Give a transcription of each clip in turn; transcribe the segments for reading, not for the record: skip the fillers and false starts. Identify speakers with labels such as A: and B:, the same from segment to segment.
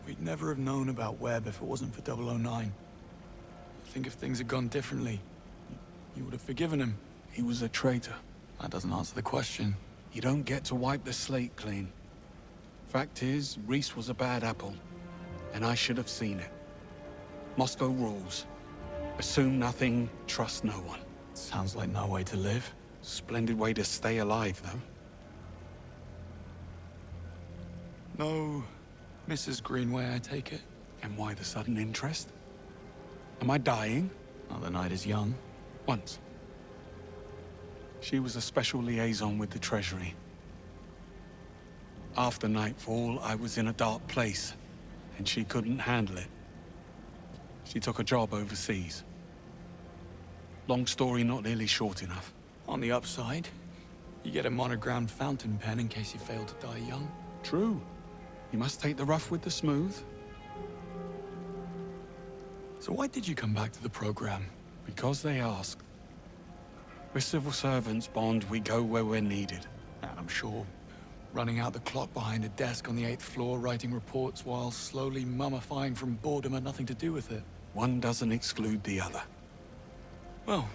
A: We'd never have known about Webb if it wasn't for 009. I think if things had gone differently, you would have forgiven him.
B: He was a traitor.
A: That doesn't answer the question.
B: You don't get to wipe the slate clean. Fact is, Reese was a bad apple, and I should have seen it. Moscow rules. Assume nothing, trust no one.
A: Sounds like no way to live.
B: Splendid way to stay alive, though.
A: No, Mrs. Greenway, I take it.
B: And why the sudden interest? Am I dying?
A: Well, the night is young.
B: Once. She was a special liaison with the Treasury. After nightfall, I was in a dark place, and she couldn't handle it. She took a job overseas. Long story, not nearly short enough.
A: On the upside, you get a monogrammed fountain pen in case you fail to die young.
B: True. You must take the rough with the smooth.
A: So why did you come back to the program?
B: Because they asked. We're civil servants, Bond. We go where we're needed.
A: And I'm sure running out the clock behind a desk on the 8th floor, writing reports while slowly mummifying from boredom had nothing to do with it.
B: One doesn't exclude the other.
A: Well,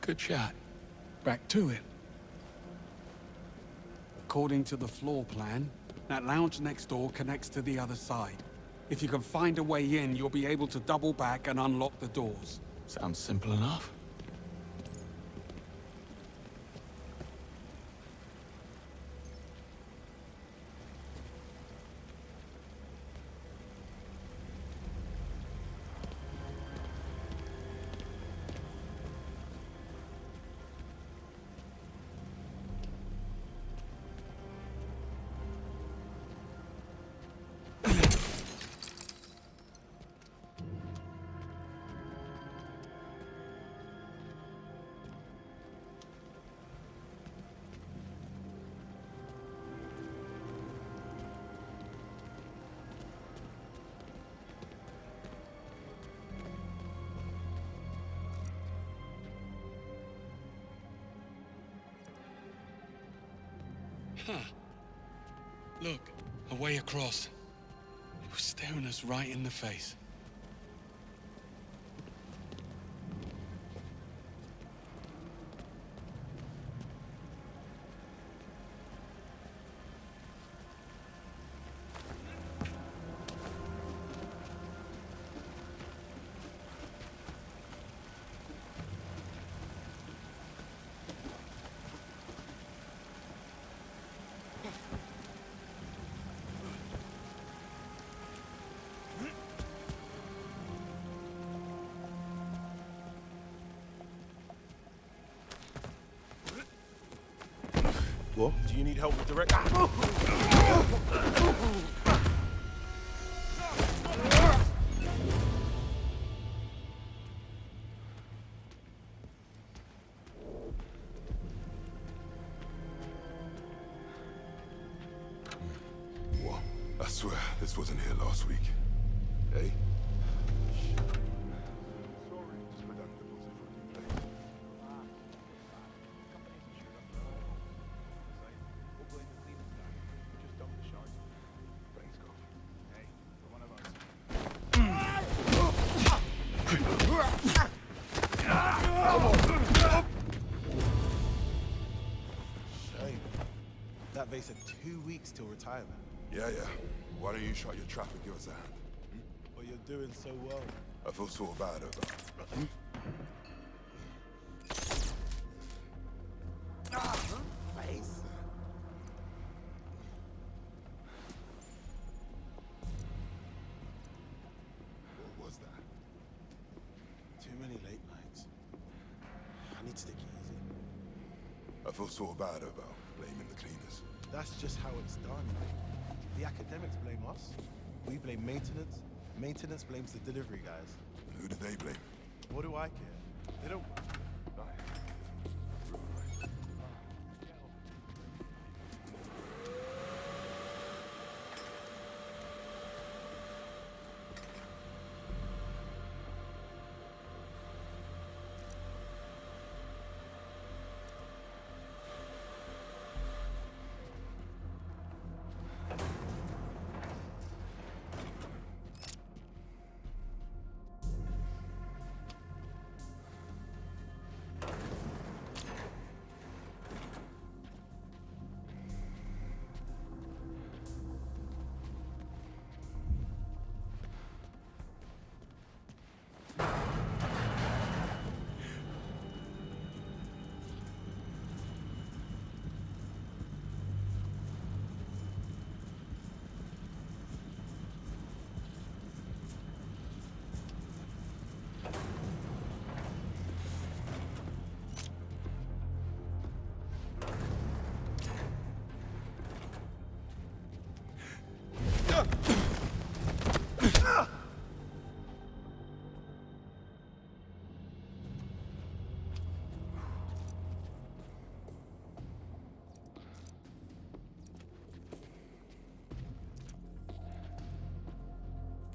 A: good chat.
B: Back to it. According to the floor plan, that lounge next door connects to the other side. If you can find a way in, you'll be able to double back and unlock the doors.
A: Sounds simple enough.
B: Huh. Look, a way across. It was staring us right in the face.
C: What? Do you need help with direct?
D: What? I swear, this wasn't here last week. Hey?
C: That vase had 2 weeks till retirement.
D: Yeah. Why don't you shut your trap and give us a hand?
C: But you're doing so well.
D: I feel sort of bad about
C: Vase?
D: What was that?
C: Too many late nights. I need to take it easy.
D: I feel sort of bad about blaming the cleaners.
C: That's just how it's done. The academics blame us. We blame maintenance. Maintenance blames the delivery guys.
D: And who do they blame?
C: What do I care? They don't.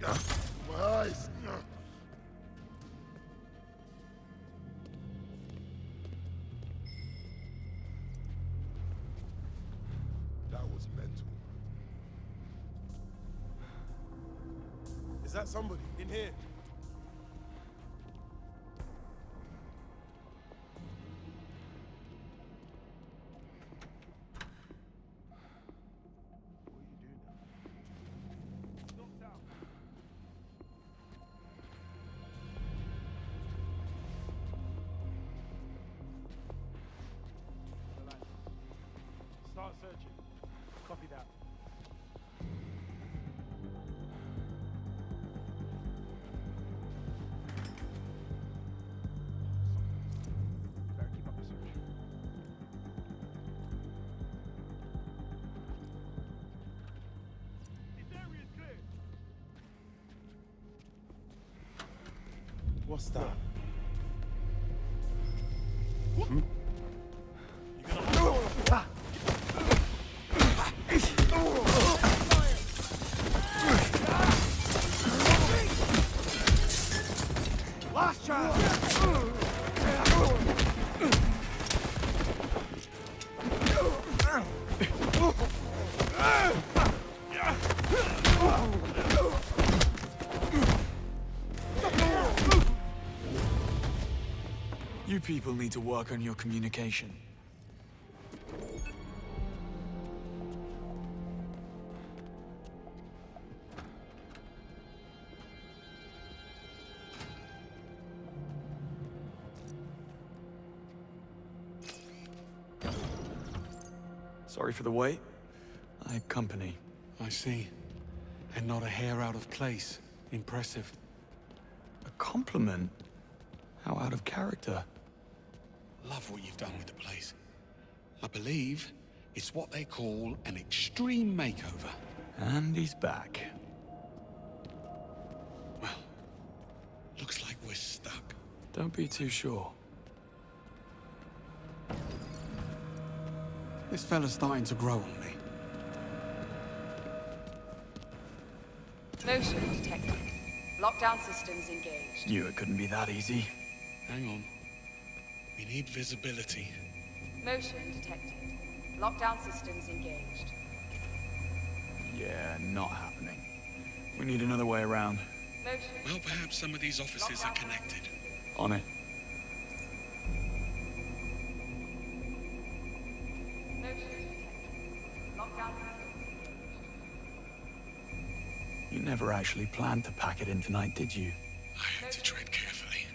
D: My eyes! That was mental.
C: Is that somebody in here? What are you doing now? Stop down. Start searching. Copy that. Better keep up the search. This area is clear. What's that? Hmm? You gonna hold on? Last chance!
A: You people need to work on your communication. Sorry for the wait. I had company.
B: I see. And not a hair out of place. Impressive.
A: A compliment? How out of character.
B: Love what you've done with the place. I believe it's what they call an extreme makeover.
A: And he's back.
B: Well, looks like we're stuck.
A: Don't be too sure.
B: This fella's starting to grow on me.
E: Motion detected. Lockdown systems engaged.
A: Knew it couldn't be that easy.
B: Hang on. We need visibility.
E: Motion detected. Lockdown systems engaged.
A: Yeah, not happening. We need another way around.
E: Motion.
B: Well, perhaps some of these offices are connected.
A: On it.
E: Motion detected. Lockdown systems engaged.
A: You never actually planned to pack it in tonight, did you?
B: I had to tread carefully.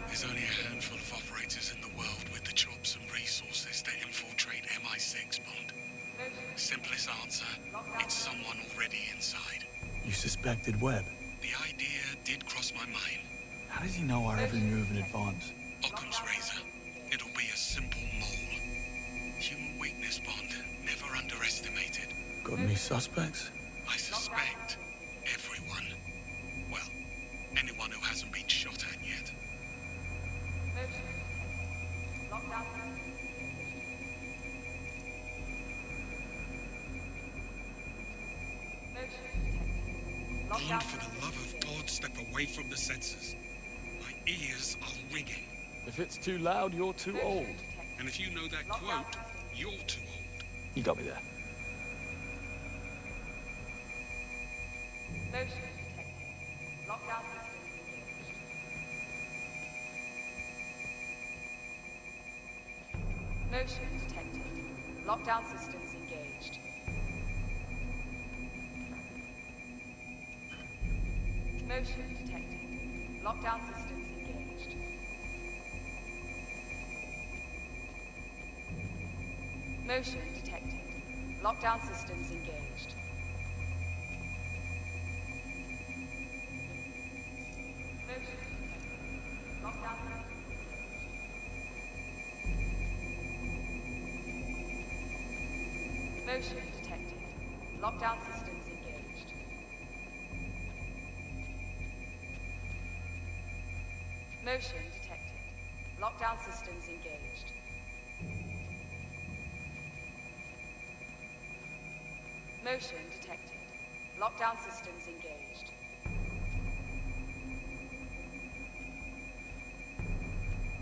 B: There's only a handful of operators in the world with the chops and resources to infiltrate MI6, Bond. Simplest answer, it's someone already inside.
A: You suspected Webb.
B: The idea did cross my mind.
A: How does he know our every move in advance?
B: Occam's razor. It'll be a simple mole. Human weakness, Bond. Never underestimated.
A: Got any suspects?
B: I suspect everyone. Well, anyone who hasn't been shot at yet.
E: Motion detected. Lockdown systems engaged. Motion detected.
B: Bond,
E: Lockdown
B: for the
E: systems
B: love of God, step away from the sensors. My ears are ringing.
A: If it's too loud, you're too old.
B: And if you know that quote, you're too old.
A: You got me there.
E: Motion detected. Lockdown systems engaged. Motion detected. Lockdown systems engaged. Motion detected. Lockdown systems engaged. Motion detected. Lockdown systems engaged. Motion detected. Lockdown systems engaged. Motion detected. Lockdown systems engaged. Motion detected. Lockdown systems engaged. Motion detected. Lockdown systems engaged.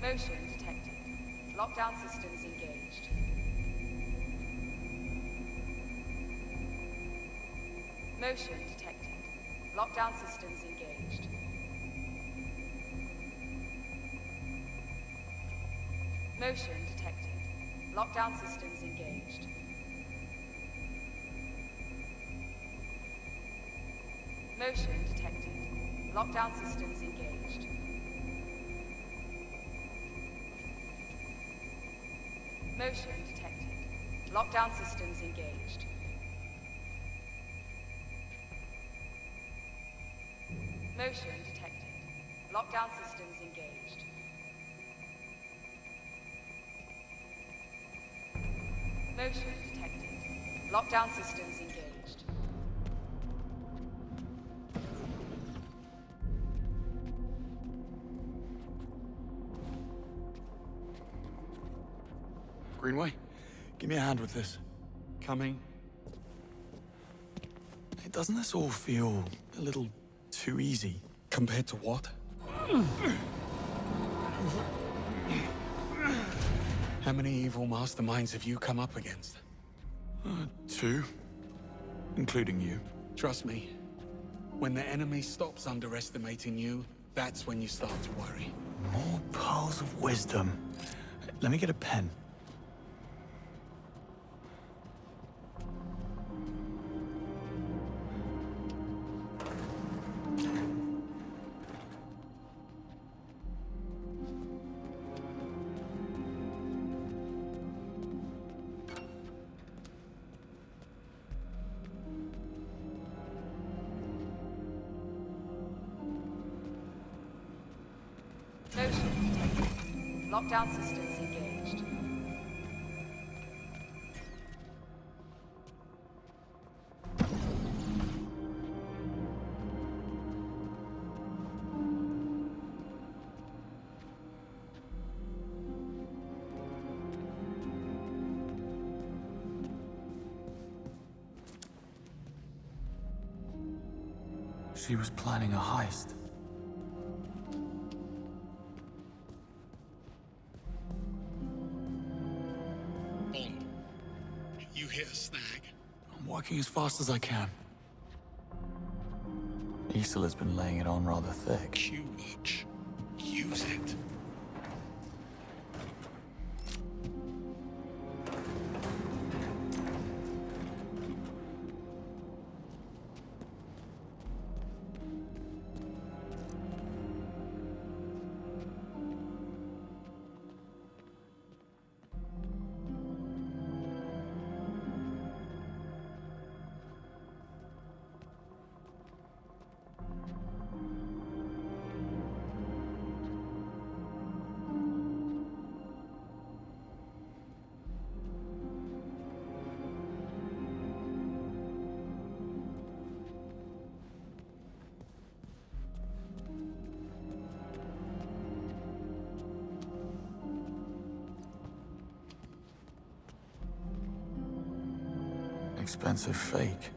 E: Motion detected. Lockdown systems engaged. Motion detected. Lockdown systems engaged. Motion detected. Lockdown systems engaged. Motion detected. Lockdown systems engaged. Motion detected. Lockdown systems engaged. Motion detected. Lockdown systems engaged. Motion detected. Lockdown systems engaged.
A: Greenway, give me a hand with this.
B: Coming.
A: Hey, doesn't this all feel a little too easy?
B: Compared to what? How many evil masterminds have you come up against?
A: 2, including you.
B: Trust me, when the enemy stops underestimating you, that's when you start to worry.
A: More pearls of wisdom. Let me get a pen.
E: Motion detected. Lockdown systems engaged.
A: She was planning a heist.
B: Bond, you hit a snag.
A: I'm working as fast as I can. Isola's been laying it on rather thick.
B: Q-Watch. Use it.
A: Expensive fake.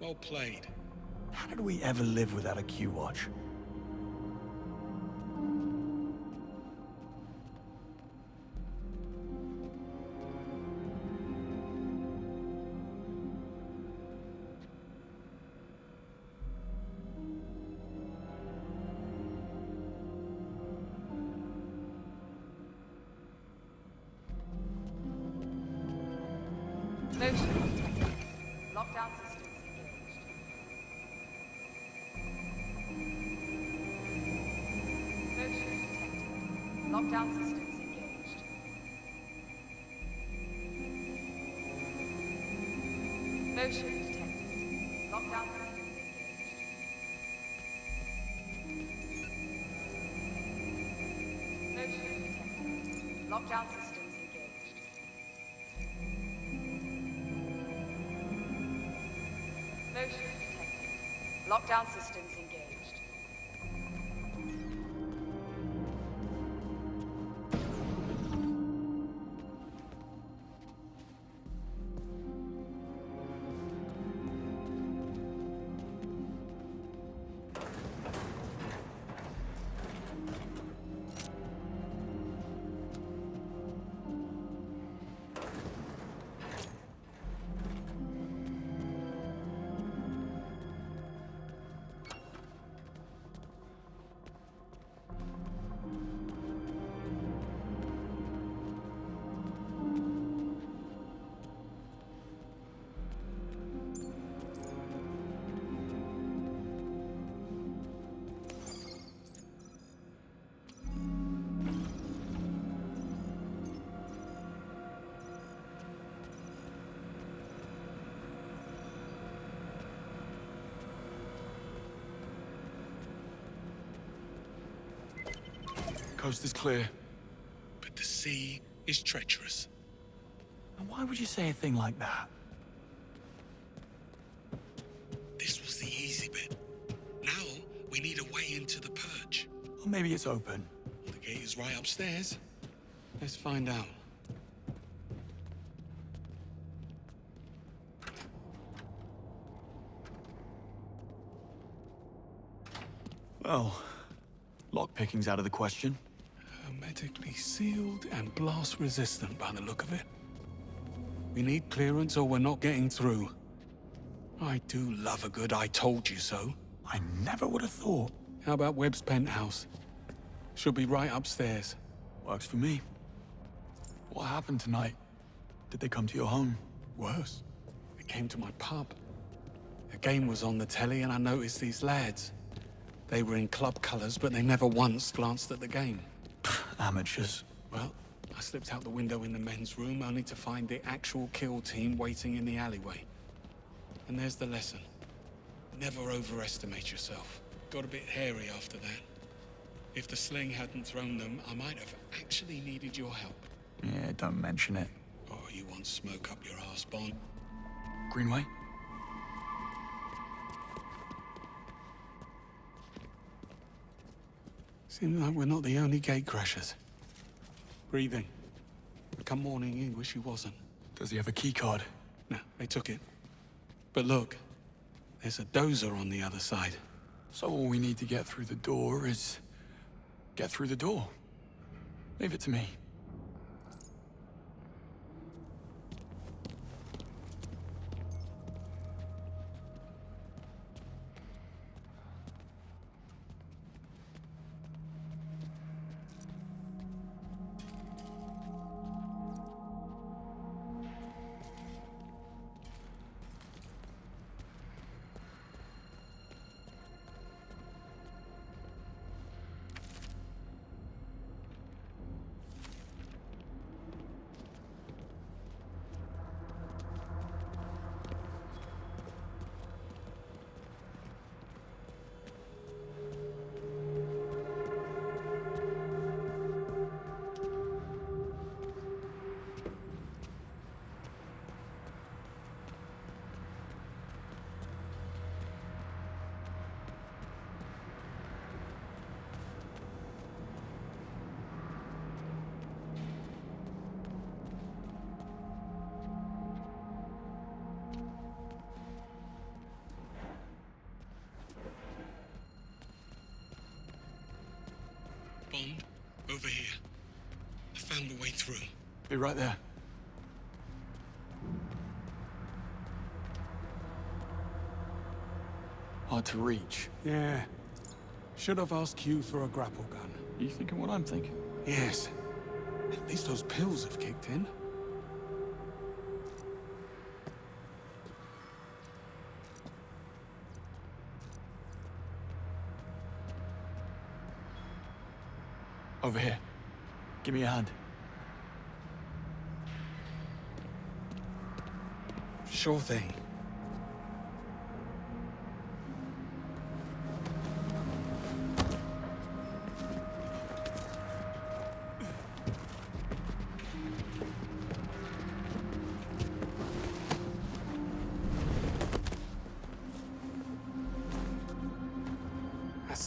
B: Well played.
A: How did we ever live without a Q-Watch?
E: Motion detected. Lockdown systems engaged. Motion detected. Lockdown systems engaged. Motion detected. Lockdown systems engaged. Lockdown systems engaged. Motion detected. Lockdown systems engaged.
A: Coast is clear.
B: But the sea is treacherous.
A: And why would you say a thing like that?
B: This was the easy bit. Now we need a way into the perch.
A: Or maybe it's open.
B: The gate is right upstairs. Let's find out.
A: Well, lockpicking's out of the question.
B: Hermetically sealed and blast resistant by the look of it. We need clearance or we're not getting through. I do love a good I told you so.
A: I never would have thought.
B: How about Webb's penthouse? Should be right upstairs.
A: Works for me. What happened tonight? Did they come to your home?
B: Worse, they came to my pub. A game was on the telly and I noticed these lads. They were in club colours, but they never once glanced at the game.
A: Amateurs.
B: Well, I slipped out the window in the men's room only to find the actual kill team waiting in the alleyway. And there's the lesson. Never overestimate yourself. Got a bit hairy after that. If the sling hadn't thrown them, I might have actually needed your help.
A: Yeah, don't mention it.
B: Oh, you want smoke up your arse, Bond?
A: Greenway?
B: Seems like we're not the only gate crashers. Breathing. Come morning, he wish he wasn't.
A: Does he have a key card?
B: No, they took it. But look, there's a dozer on the other side.
A: So all we need to get through the door is... get through the door. Leave it to me.
B: Bond, over here. I found a way through.
A: Be right there. Hard to reach.
B: Yeah. Should have asked you for a grapple gun.
A: You thinking what I'm thinking?
B: Yes. At least those pills have kicked in.
A: Over here. Give me a hand.
B: Sure thing.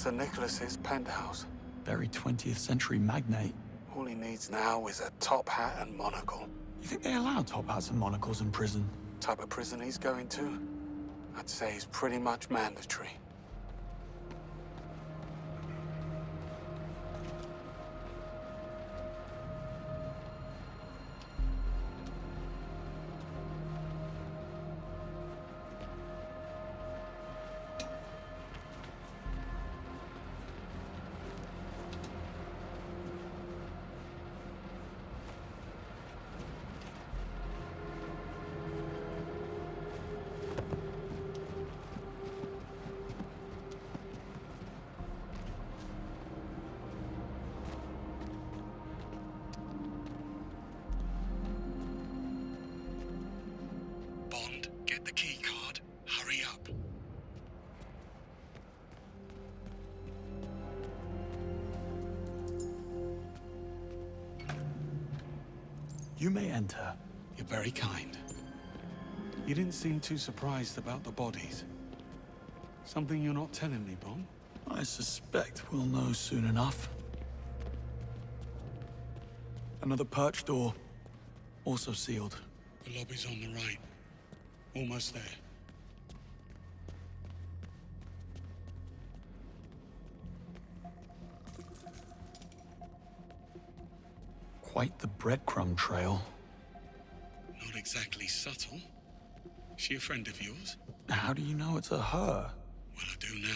B: Sir Nicholas's penthouse.
A: Very 20th century magnate.
B: All he needs now is a top hat and monocle.
A: You think they allow top hats and monocles in prison?
B: Type of prison he's going to? I'd say is pretty much mandatory. Bond, get the key card. Hurry up.
A: You may enter.
B: You're very kind. You didn't seem too surprised about the bodies. Something you're not telling me, Bond?
A: I suspect we'll know soon enough. Another perch door. Also sealed.
B: The lobby's on the right. Almost there.
A: Quite the breadcrumb trail.
B: Not exactly subtle. She a friend of yours?
A: How do you know it's a her?
B: Well, I do now.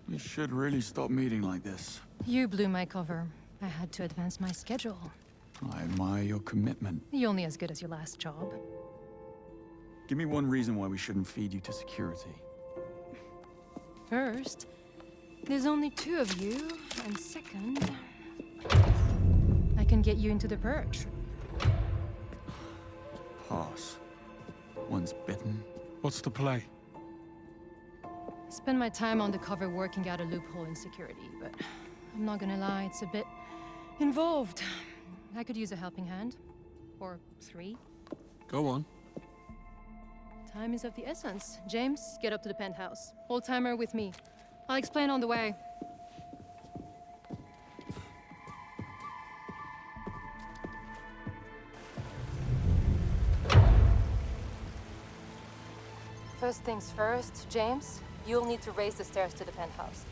A: We should really stop meeting like this.
F: You blew my cover. I had to advance my schedule.
A: I admire your commitment.
F: You're only as good as your last job.
A: Give me one reason why we shouldn't feed you to security.
F: First, there's only 2 of you, and second, I can get you into the perch.
A: Pass. Once bitten.
B: What's the play?
F: Spend my time on the cover working out a loophole in security, but I'm not gonna lie, it's a bit involved. I could use a helping hand. Or 3.
B: Go on.
F: Time is of the essence. James, get up to the penthouse. Old-timer with me. I'll explain on the way. First things first, James, you'll need to raise the stairs to the penthouse.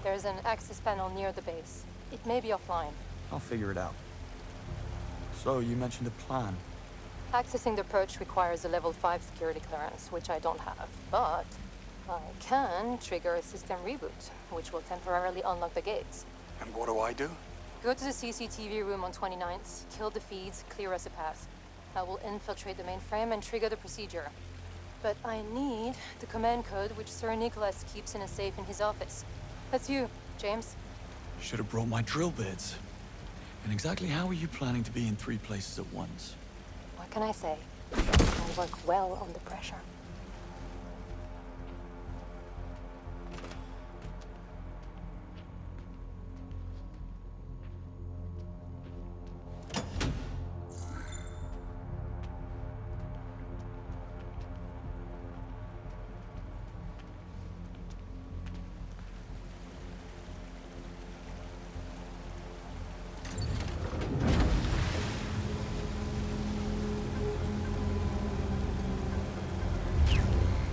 F: There's an access panel near the base. It may be offline.
A: I'll figure it out. So, you mentioned a plan.
F: Accessing the perch requires a level 5 security clearance, which I don't have. But I can trigger a system reboot, which will temporarily unlock the gates.
B: And what do I do?
F: Go to the CCTV room on 29th, kill the feeds, clear us a path. I will infiltrate the mainframe and trigger the procedure. But I need the command code which Sir Nicholas keeps in a safe in his office. That's you, James.
A: Should have brought my drill bits. And exactly how are you planning to be in 3 places at once?
F: What can I say? I work well under pressure.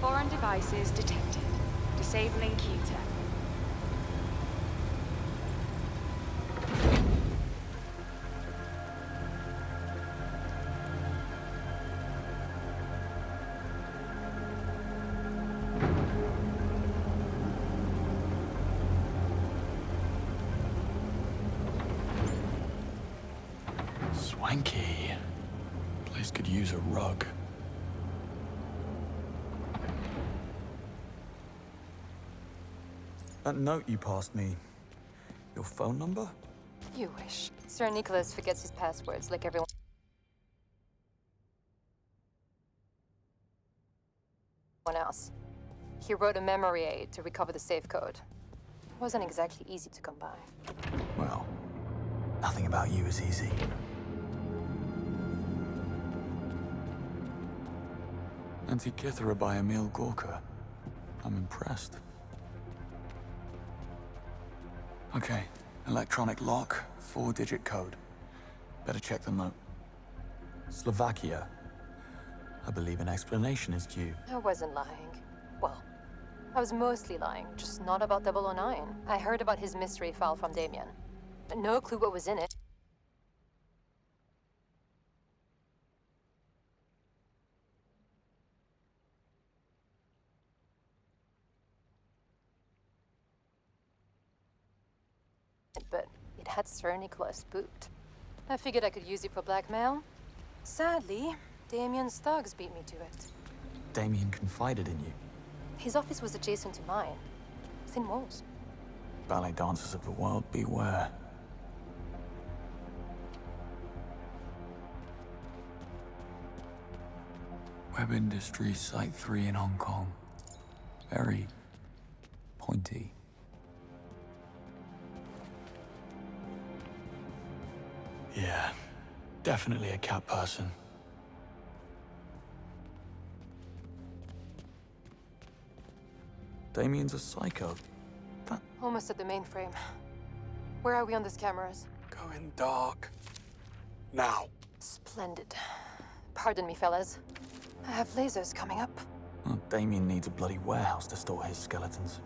E: Foreign devices detected. Disabling Q-tech.
A: Swanky. Place could use a rug. That note you passed me. Your phone number?
F: You wish. Sir Nicholas forgets his passwords like everyone else. He wrote a memory aid to recover the safe code. Wasn't exactly easy to come by.
A: Well, nothing about you is easy. Antikythera by Emil Gorka. I'm impressed. Okay, electronic lock, 4-digit code. Better check the note. Slovakia. I believe an explanation is due.
F: I wasn't lying. Well, I was mostly lying, just not about 009. I heard about his mystery file from Damien. No clue what was in it. But it had Sir Nicholas spooked. I figured I could use it for blackmail. Sadly, Damien's thugs beat me to it.
A: Damien confided in you.
F: His office was adjacent to mine. Thin walls.
A: Ballet dancers of the world, beware. Web Industries Site 3 in Hong Kong. Very pointy. Yeah, definitely a cat person. Damien's a psycho. That...
F: Almost at the mainframe. Where are we on these cameras?
B: Going dark. Now.
F: Splendid. Pardon me, fellas. I have lasers coming up.
A: Well, Damien needs a bloody warehouse to store his skeletons.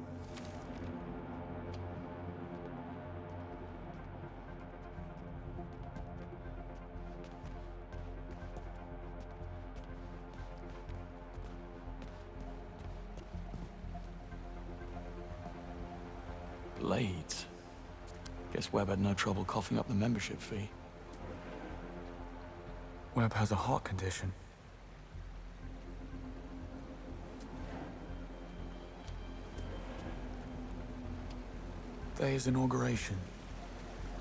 A: Blades. Guess Webb had no trouble coughing up the membership fee. Webb has a heart condition. Day's inauguration.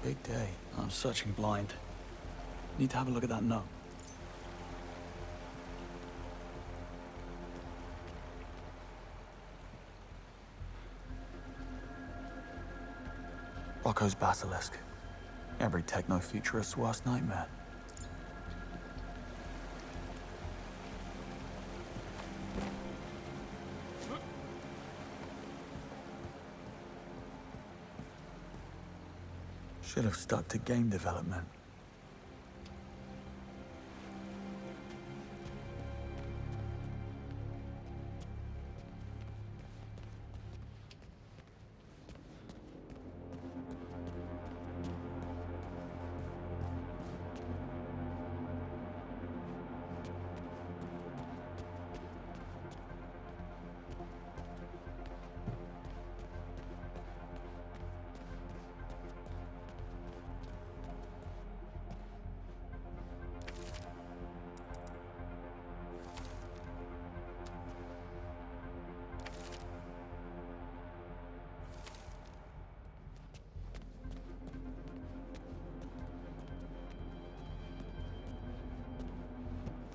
A: Big day. I'm searching blind. Need to have a look at that note. Rocco's Basilisk. Every techno-futurist's worst nightmare. Should have stuck to game development.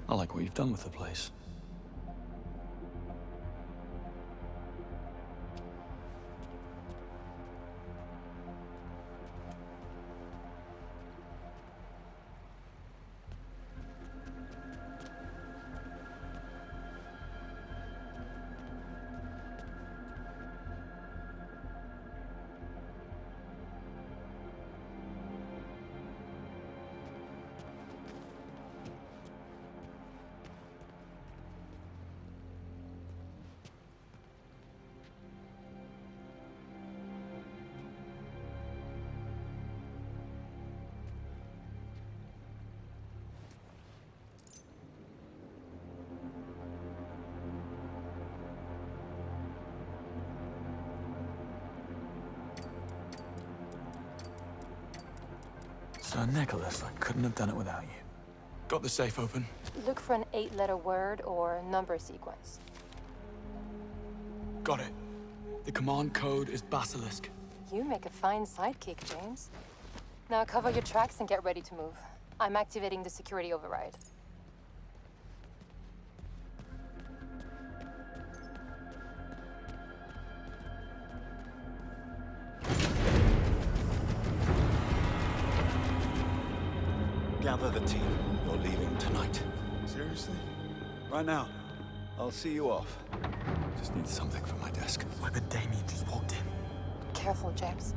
A: I like what you've done with the place. Sir Nicholas, I couldn't have done it without you. Got the safe open.
F: Look for an 8-letter word or number sequence.
A: Got it. The command code is Basilisk.
F: You make a fine sidekick, James. Now cover your tracks and get ready to move. I'm activating the security override.
G: Gather the team. You're leaving tonight.
C: Seriously?
G: Right now. I'll see you off. Just need something for my desk.
A: Why, but Damien just walked in.
F: Careful, James.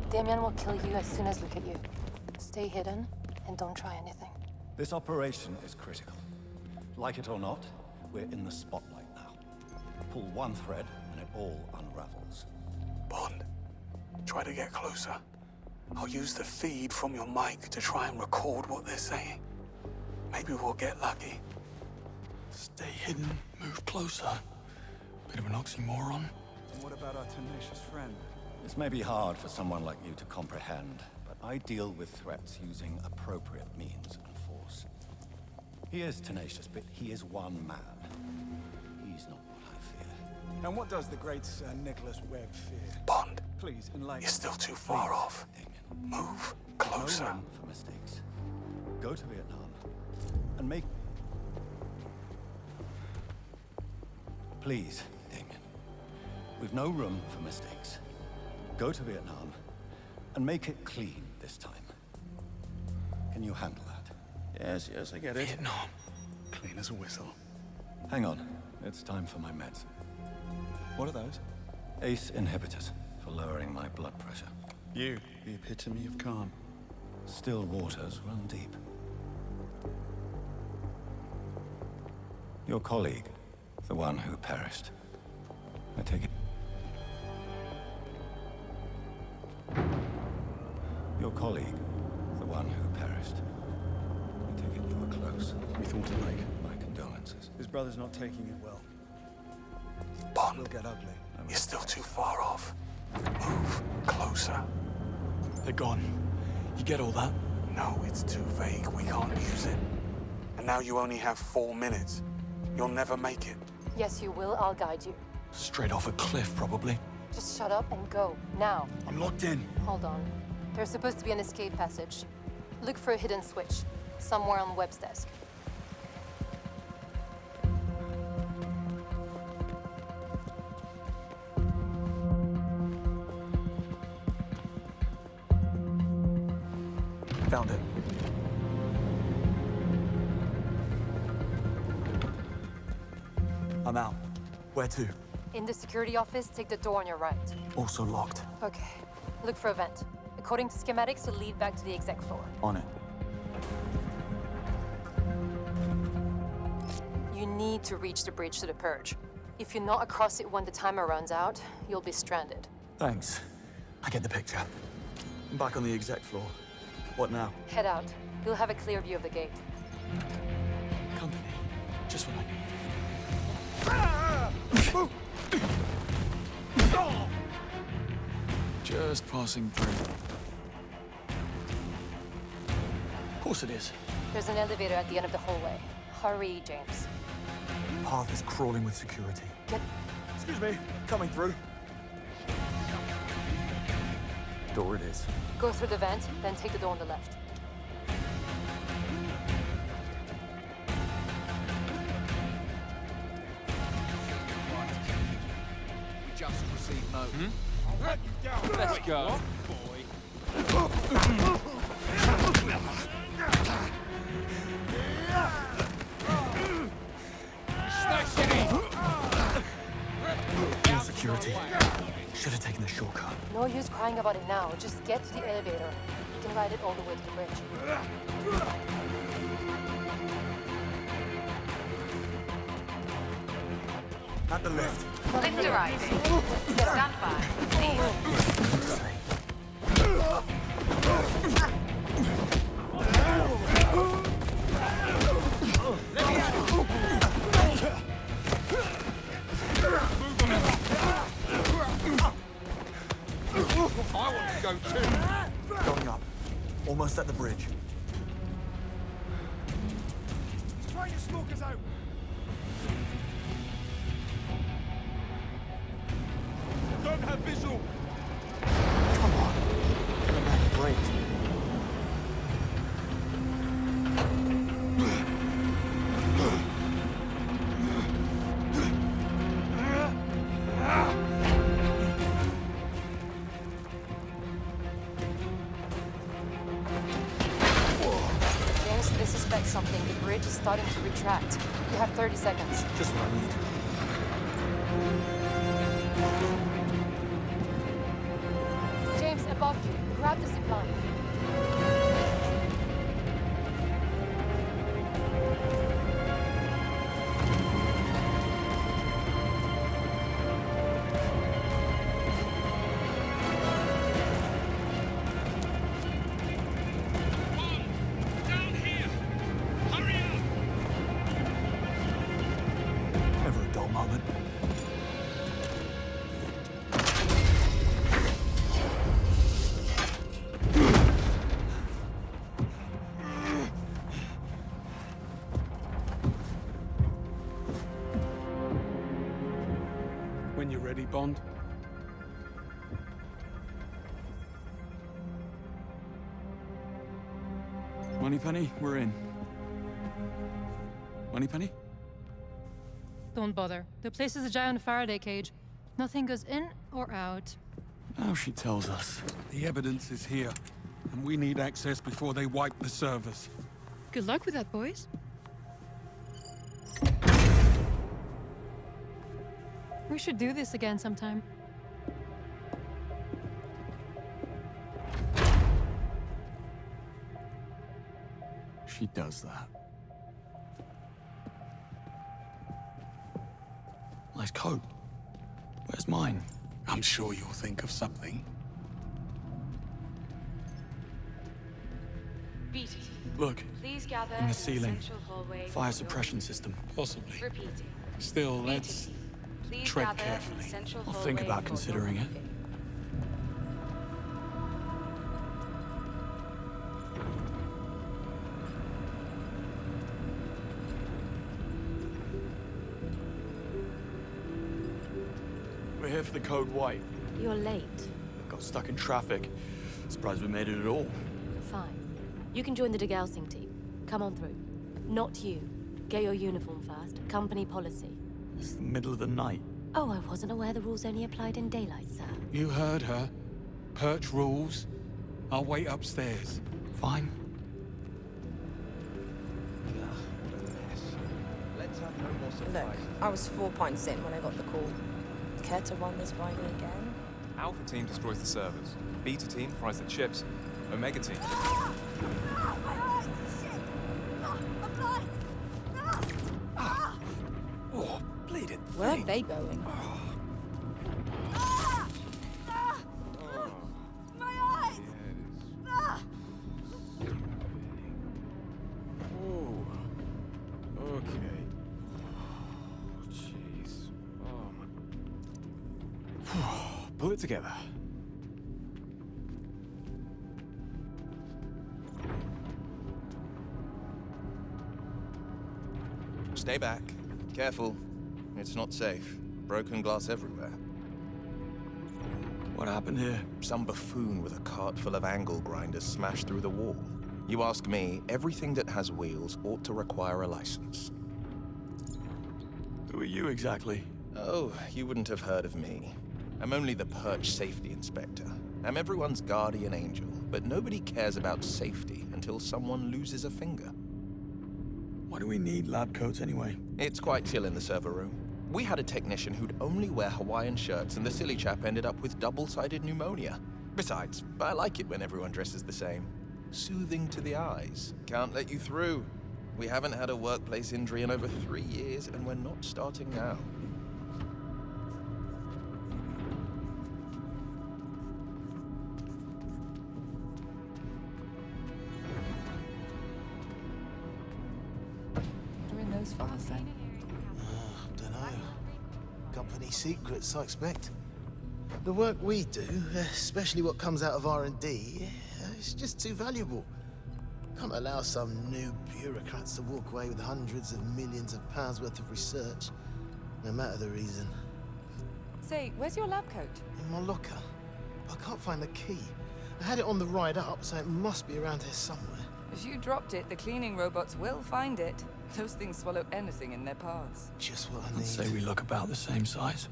F: Damien will kill you as soon as look at you. Stay hidden and don't try anything.
G: This operation is critical. Like it or not, we're in the spotlight now. Pull one thread and it all unravels.
B: Bond, try to get closer. I'll use the feed from your mic to try and record what they're saying. Maybe we'll get lucky. Stay hidden, move closer. Bit of an oxymoron.
G: And what about our tenacious friend? This may be hard for someone like you to comprehend, but I deal with threats using appropriate means and force. He is tenacious, but he is one man. He's not what I fear.
H: And what does the great Sir Nicholas Webb fear?
B: Bond,
H: Please, enlighten
B: you're still too far off.
G: Damien.
B: Move
G: No
B: closer.
G: room for mistakes. Go to Vietnam and make... Please, Damien. We've no room for mistakes. Go to Vietnam and make it clean this time. Can you handle that?
C: Yes, I get it.
B: Vietnam, clean as a whistle.
G: Hang on. It's time for my meds.
C: What are those?
G: ACE inhibitors for lowering my blood pressure.
C: You, the epitome of calm.
G: Still waters run deep. Your colleague, the one who perished. I take it. Your colleague, the one who perished. I take it you were close.
C: We thought alike.
G: My condolences.
H: His brother's not taking it well.
B: Bond,
H: We'll get ugly.
B: you're still too far off. Move closer. They're gone. You get all that? No, it's too vague. We can't use it. And now you only have 4 minutes. You'll never make it.
F: Yes, you will. I'll guide you.
A: Straight off a cliff, probably.
F: Just shut up and go. Now.
H: I'm locked in.
F: Hold on. There's supposed to be an escape passage. Look for a hidden switch. Somewhere on Webb's desk.
A: Found it. I'm out. Where to?
F: In the security office, take the door on your right.
A: Also locked.
F: Okay. Look for a vent. According to schematics, it'll lead back to the exec floor.
A: On it.
F: You need to reach the bridge to the purge. If you're not across it when the timer runs out, you'll be stranded.
A: Thanks. I get the picture. I'm back on the exec floor. What now?
F: Head out. You'll have a clear view of the gate.
A: Company. Just what I need. Just passing through. Of course it is.
F: There's an elevator at the end of the hallway. Hurry, James.
A: Path is crawling with security.
F: Get...
A: Excuse me. Coming through. Door it is.
F: Go through the vent, then take the door on the left.
I: We just received note. Let's go.
A: More security. Should have taken the shortcut.
F: No use crying about it now. Just get to the elevator. You can ride it all the way to the bridge.
A: At the lift.
E: Lift arriving. Stand by. Please.
I: I want to go too.
A: Going up. Almost at the bridge.
H: Try to smoke us out.
I: Don't have visual.
A: Come on. Give a man a break.
F: detect something. The bridge is starting to retract. You have 30 seconds.
A: Just what I need.
F: James, above you. Grab the zip line.
A: Never a dull moment.
B: When you're ready, Bond.
A: Moneypenny, we're in. Moneypenny?
F: Don't bother. The place is a giant Faraday cage. Nothing goes in or out.
A: Now she tells us.
B: The evidence is here, and we need access before they wipe the servers.
F: Good luck with that, boys. We should do this again sometime.
A: She does that. Nice coat. Where's mine?
B: I'm sure you'll think of something.
J: Beat it.
A: Look,
J: Please gather
A: in the ceiling.
J: central hallway.
A: Fire suppression system.
B: Possibly.
J: Repeating.
B: Still,
J: Beat
B: let's
J: it. Please
B: tread
J: gather in
B: carefully.
J: central
A: I'll
J: hallway
A: think about
J: for
A: considering
J: your
A: it.
J: briefing.
A: We're here for the code white.
J: You're late.
A: Got stuck in traffic. Surprised we made it at all.
J: Fine. You can join the degaussing team. Come on through. Not you. Get your uniform first. Company policy.
A: It's the middle of the night.
J: Oh, I wasn't aware the rules only applied in daylight, sir.
B: You heard her. Perch rules. I'll wait upstairs.
A: Fine.
K: Look, I was 4 points in when I got the call. Care to run this by me again?
L: Alpha team destroys the servers. Beta team fries the chips. Omega team.
G: Oh, bleeding.
K: Where are they going?
L: Okay. Jeez. Oh my. Pull it together.
M: Stay back. Careful. It's not safe. Broken glass everywhere.
A: What happened here?
M: Some buffoon with a cart full of angle grinders smashed through the wall. You ask me, everything that has wheels ought to require a license.
A: Who are you exactly?
M: Oh, you wouldn't have heard of me. I'm only the perch safety inspector. I'm everyone's guardian angel, but nobody cares about safety until someone loses a finger.
A: Why do we need lab coats anyway?
M: It's quite chill in the server room. We had a technician who'd only wear Hawaiian shirts, and the silly chap ended up with double-sided pneumonia. Besides, I like it when everyone dresses the same. Soothing to the eyes. Can't let you through. We haven't had a workplace injury in over 3 years, and we're not starting now.
K: Doing those fast then?
C: Dunno. Company secrets, I expect. The work we do, especially what comes out of R&D, it's just too valuable. Can't allow some new bureaucrats to walk away with hundreds of millions of pounds worth of research, no matter the reason.
K: Say, where's your lab coat?
C: In my locker. I can't find the key. I had it on the ride up, so it must be around here somewhere.
K: If you dropped it, the cleaning robots will find it. Those things swallow anything in their paths.
C: Just what I need.
A: I'd say we look about the same size.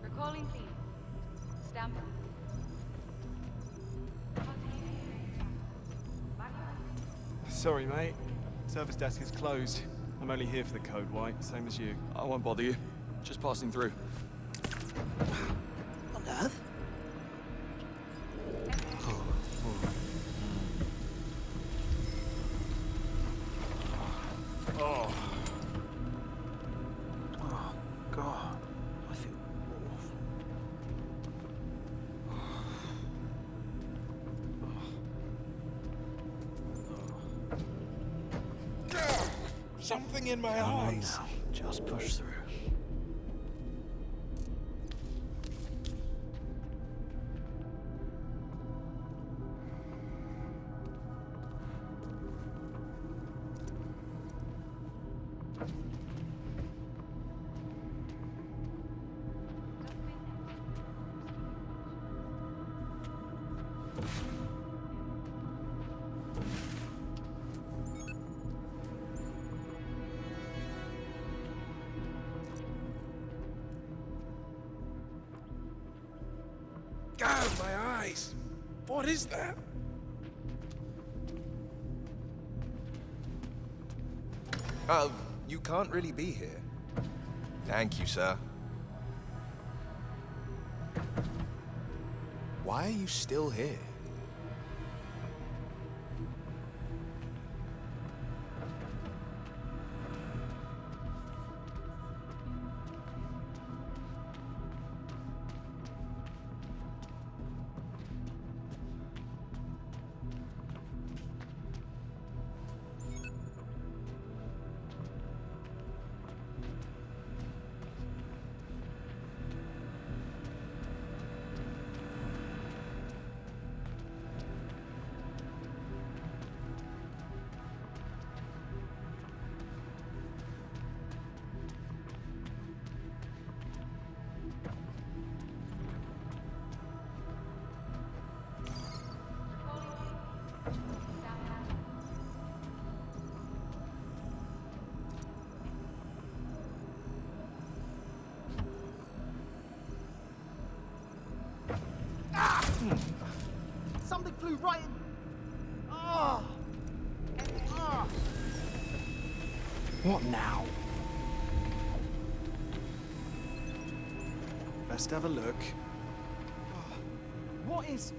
J: Recalling clean. Stand by.
H: Sorry, mate. Service desk is closed. I'm only here for the code, White, same as you.
A: I won't bother you. Just passing through.
C: What on earth?
H: Oh.
C: Oh, God. I feel awful.
I: Something in my
C: Come on
I: eyes.
C: now. Just push through.
I: God, my eyes. What is that?
M: You can't really be here. Thank you, sir. Why are you still here?
C: Something flew right in. Ah! Ah!
H: What now? Best have a look.
C: What is...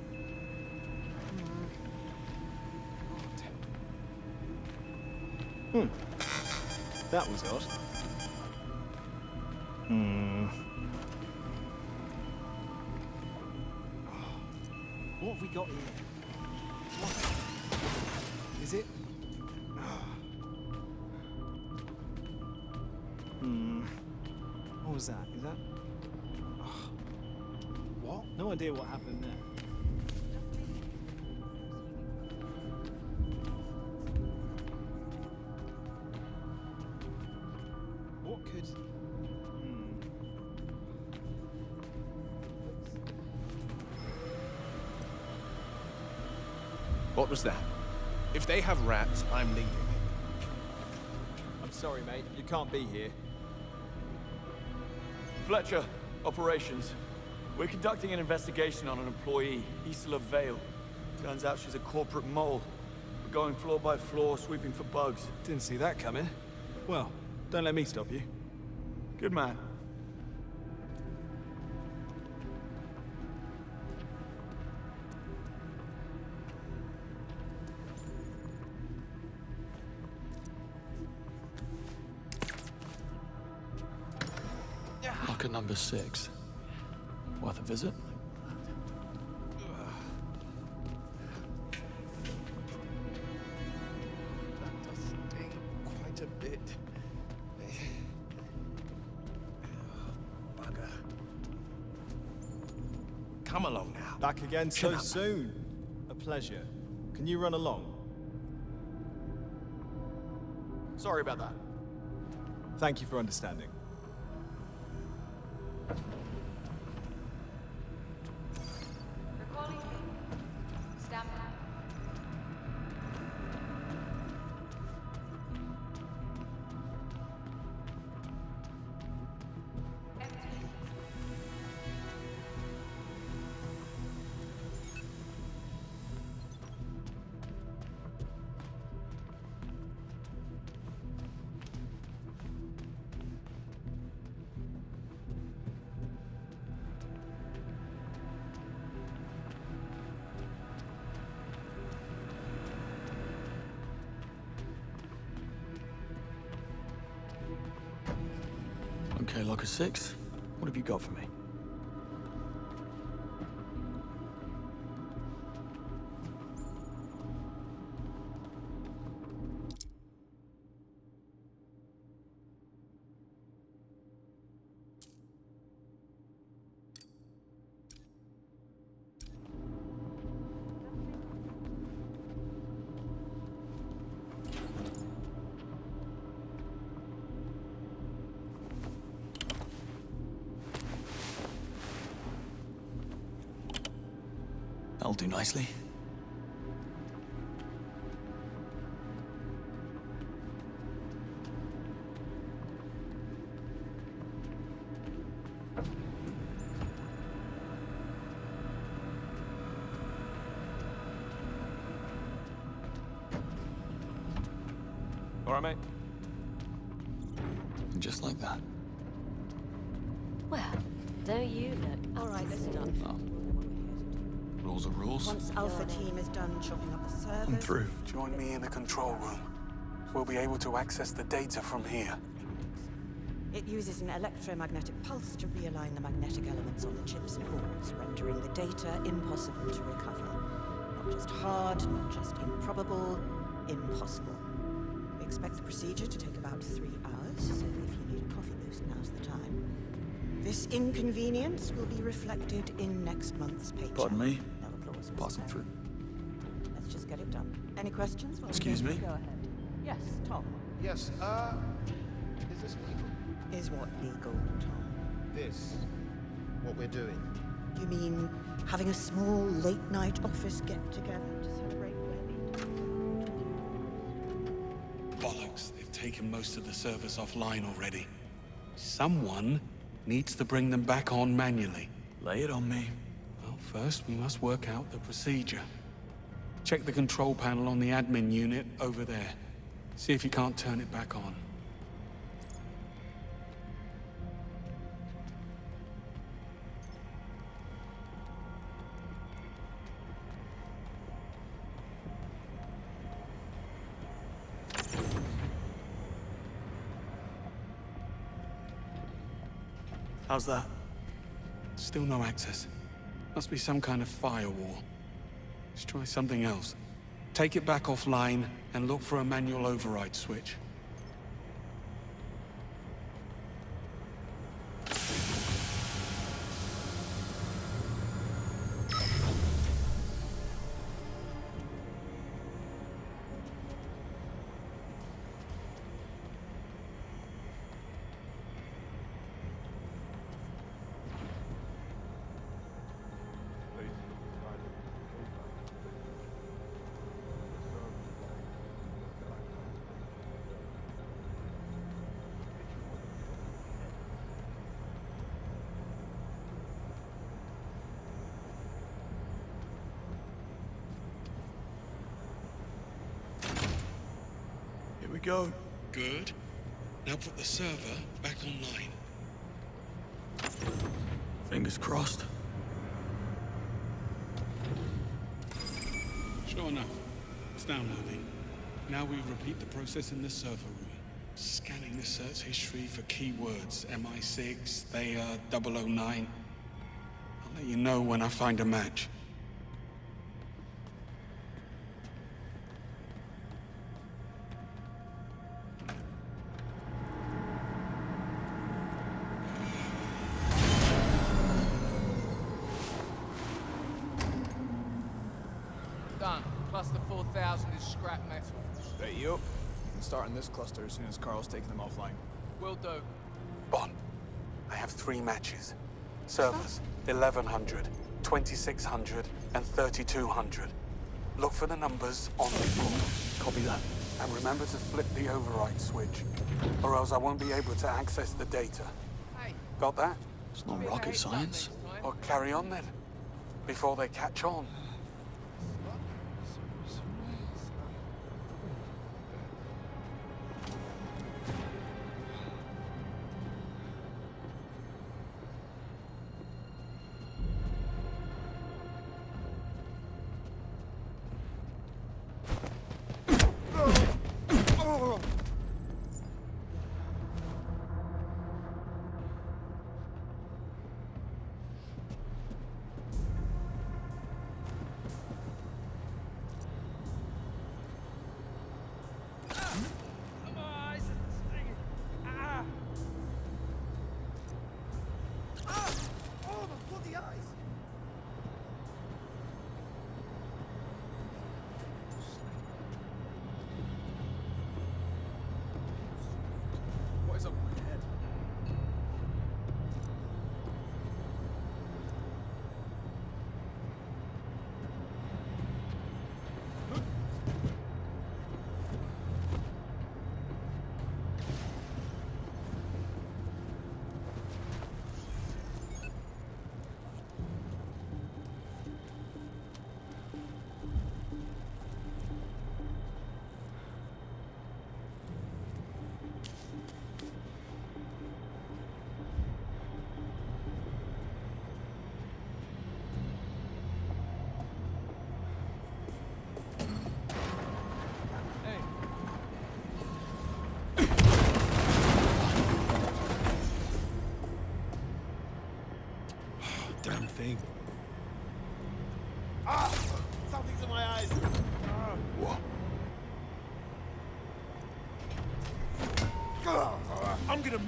H: That was odd.
C: What have we got here? What? Is it?
H: What was that? Is that... What? No idea what happened there. What could...
M: What was that? If they have rats, I'm leaving.
A: I'm sorry, mate. You can't be here. Fletcher, operations. We're conducting an investigation on an employee, Isla Vale. Turns out she's a corporate mole. We're going floor by floor, sweeping for bugs.
H: Didn't see that coming. Well, don't let me stop you.
A: Good man. Locker number 6. Worth a visit?
M: That does sting quite a bit. Bugger. Come along now.
H: Back again so soon. A pleasure. Can you run along?
A: Sorry about that.
H: Thank you for understanding.
E: Recalling Stand by.
A: Okay, locker 6. What have you got for me? That'll do nicely.
L: All right, mate.
A: And just like that.
J: Well, don't you look.
N: All right, listen up.
A: Oh. Rules are rules.
N: Once Alpha Team is done chopping up the servers...
A: I'm through.
B: Join me in the control room. We'll be able to access the data from here.
N: It uses an electromagnetic pulse to realign the magnetic elements on the chips and boards, rendering the data impossible to recover. Not just hard, not just improbable, impossible. We expect the procedure to take about 3 hours, so if you need a coffee boost, now's the time. This inconvenience will be reflected in next month's paycheck.
A: Pardon me?
N: No applause.
A: Passing through.
N: Let's just get it done. Any questions?
A: Excuse me?
N: Go ahead. Yes, Tom.
C: Yes, is this legal?
N: Is what legal, Tom?
C: This, what we're doing.
N: You mean having a small late-night office get-together to celebrate Webby?
B: Bollocks, they've taken most of the servers offline already. Someone needs to bring them back on manually.
A: Lay it on me.
B: Well, first we must work out the procedure. Check the control panel on the admin unit over there. See if you can't turn it back on.
A: How's that?
B: Still no access. Must be some kind of firewall. Let's try something else. Take it back offline and look for a manual override switch.
A: Here we go.
B: Good. Now put the server back online.
A: Fingers crossed.
B: Sure enough. It's downloading. Now we repeat the process in the server room. Scanning the search history for keywords. MI6, Thea, 009. I'll let you know when I find a match.
O: Done. Cluster 4000 is scrap metal.
H: Right, you. You can start on this cluster as soon as Carl's taken them offline.
O: Will do.
B: Bon, I have 3 matches. Servers, 1100, 2600, and 3200. Look for the numbers on the board.
A: Copy that.
B: And remember to flip the override switch, or else I won't be able to access the data.
O: Hey.
B: Got that?
A: It's not rocket science.
B: Well, carry on then, before they catch on.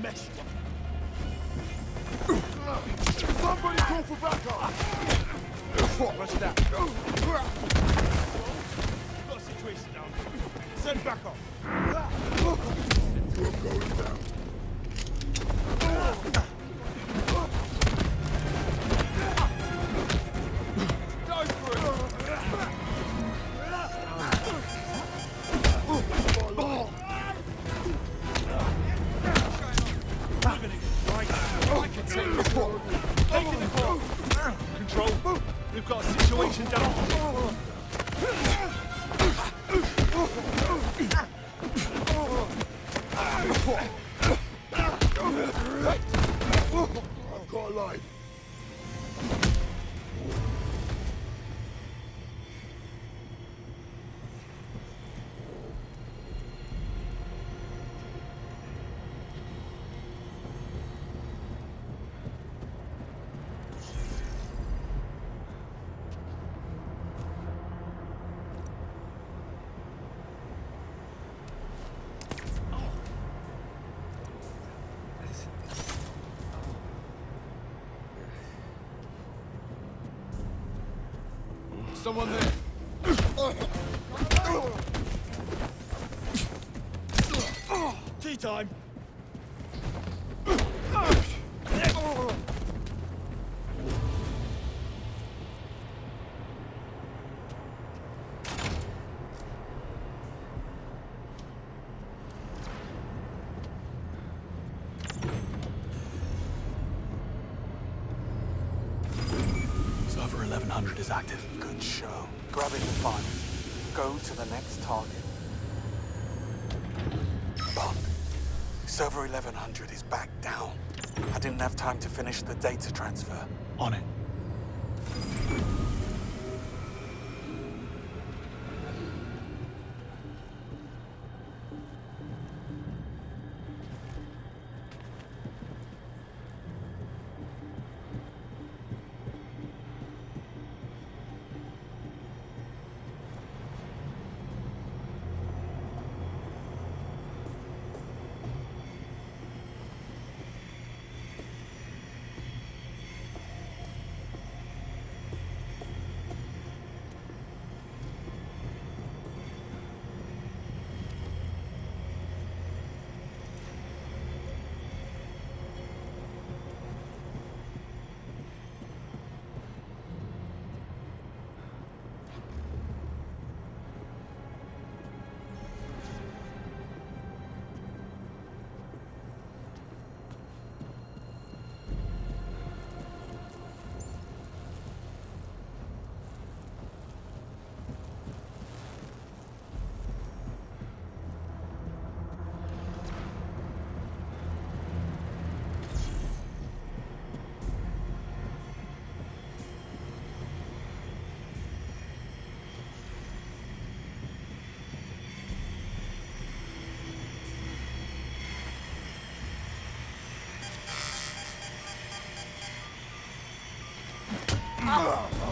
I: mess you up. Somebody call for backup! Roger that. Got a situation down here. Send backup. You're going down. Go for it! Taking the call. Control. We've got a situation down. I've got a line. Someone there. Tea time.
A: Server 1100 is active.
B: Good show. Grab it and find it. Go to the next target. Bond. Server 1100 is back down. I didn't have time to finish the data transfer.
A: On it.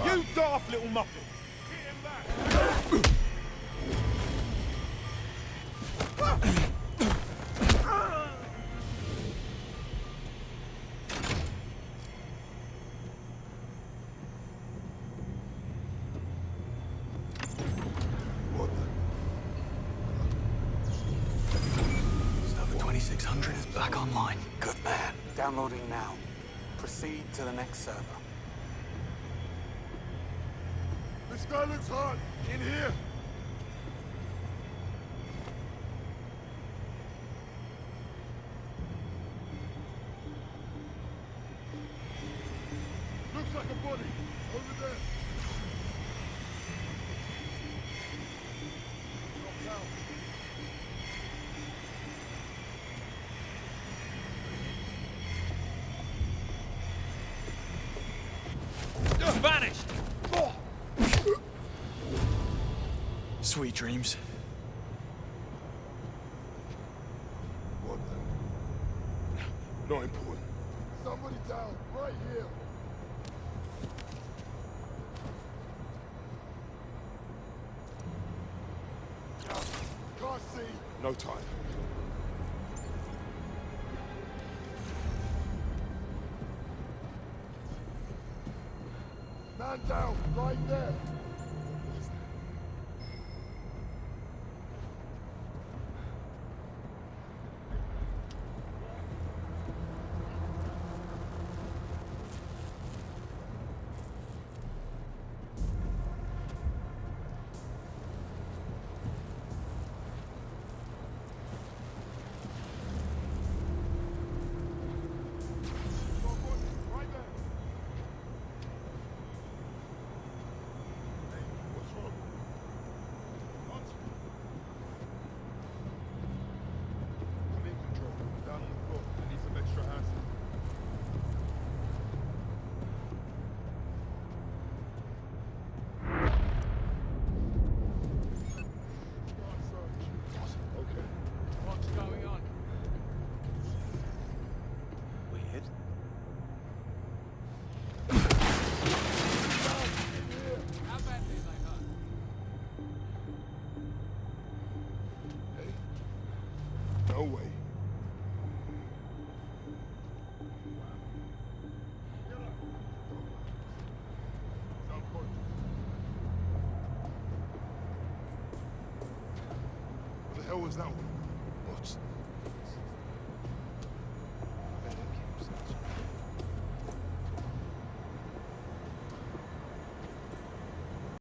I: You daft little muppet!
A: Server 2600 is back online.
B: Good man. Downloading now. Proceed to the next server.
I: This guy looks hot. In here. Looks like a body. Over there. Knocked out.
H: Vanished!
A: Sweet dreams.
I: What the? Not important. Somebody down, right here. Can't see. No time.
D: Man down, right there.
O: What's going on?
I: Weird.
O: How badly are they hurt?
D: No way. What the hell was that one?
C: What?